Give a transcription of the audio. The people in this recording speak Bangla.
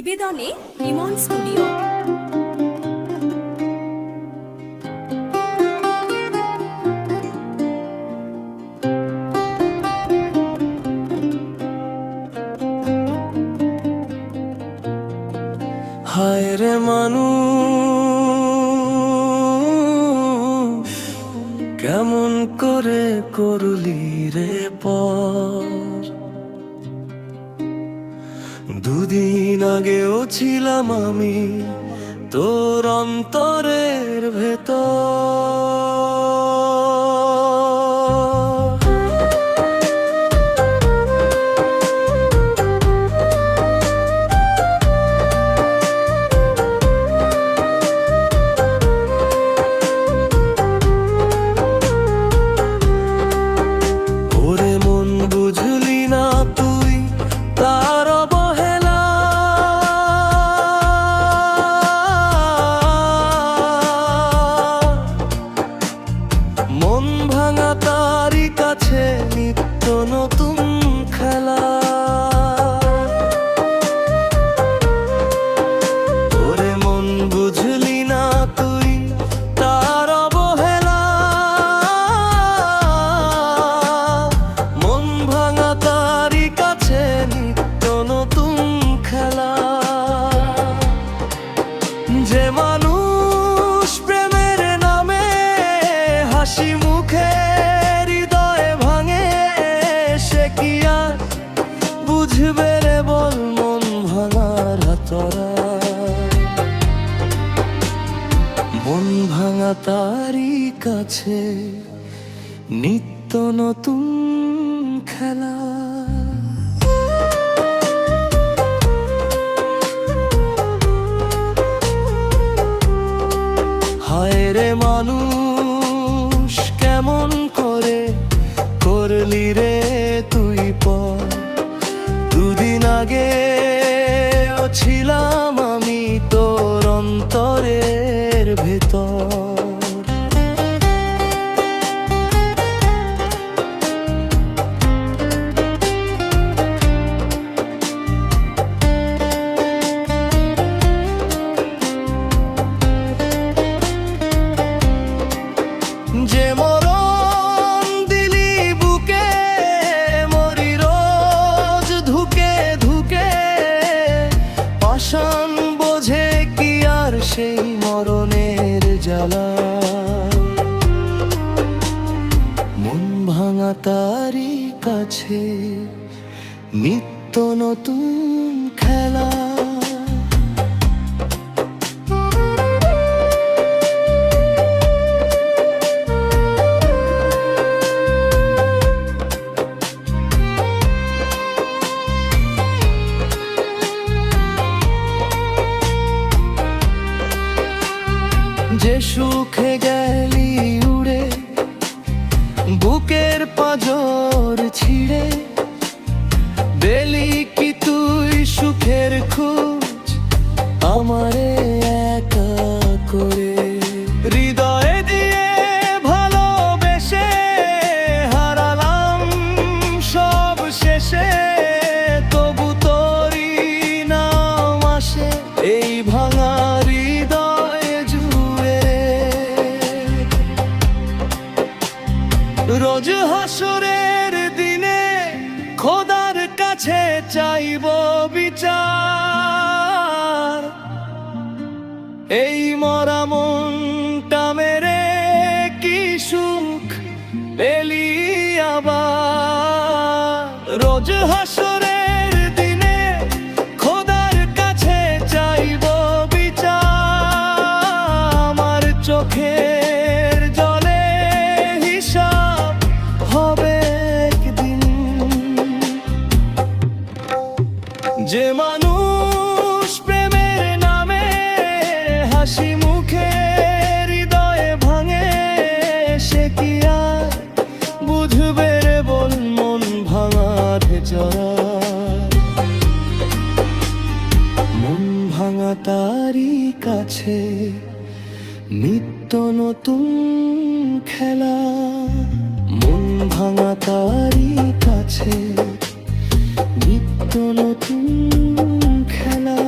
নিবেদনে ইমন স্টুডিও। হায় রে মানুষ, কেমন করে করলি রে পর? দুদিন আগেও ছিলাম আমি তোর অন্তরের ভেতর। ওরে মন বুঝলি না তুই তার অবহেলা, মন ভাঙা তারই কাছে নিত্য নতুন খেলা। ওরে মন বুঝলি না তুই তার অবহেলা, মন ভাঙা তারই কাছে নিত্য নতুন খেলা। যে মানুষ প্রেমের নামে হাসি মুখে হৃদয়ে ভাঙে, সে কি আর বুঝবে রে বল মন ভাঙার হাতরা? মন ভাঙা তারই কাছে নিত্য নতুন খেলা। হায় রে মানুষ, কেমন করে করলি রে তুই পর? দুদিন আগে ছিলাম আমি তোর অন্তরের ভেতর। যে মরণ দিলি বুকে মরি রোজ ধুকে ধুকে, পাষাণ বোঝে কি আর সেই মরণের জ্বালা? মন ভাঙা তারই কাছে নিত্য নতুন খেলা। যে সুখে গেলি উড়ে বুকের পাঁজর ছিঁড়ে, বেলি কি তুই সুখের খোঁজ আমারে একা করে? হৃদয়ে দিয়ে ভালোবেসে হারালাম সব শেষে, তবু তোরই নাম আসে এই ভাঙা হৃদয় জুড়ে। রোজ হাসরের দিনে খোদার কাছে চাইব বিচার, এই মরা মনটা মেরে কি সুখ পেলি আবার? রোজ হাসরের দিনে খোদার কাছে চাইব বিচার, আমার চোখের জলে হিসাব হবে একদিন। যে মানুষ প্রেমের নামে হাসি মুখে হৃদয়ে ভাঙে, সে কি আর বুঝবে রে বল মন ভাঙার জড়া? মন ভাঙা তারই কাছে নিত্য নতুন খেলা। মন ভাঙা তারই কাছে নিত্য নতুন খেলা।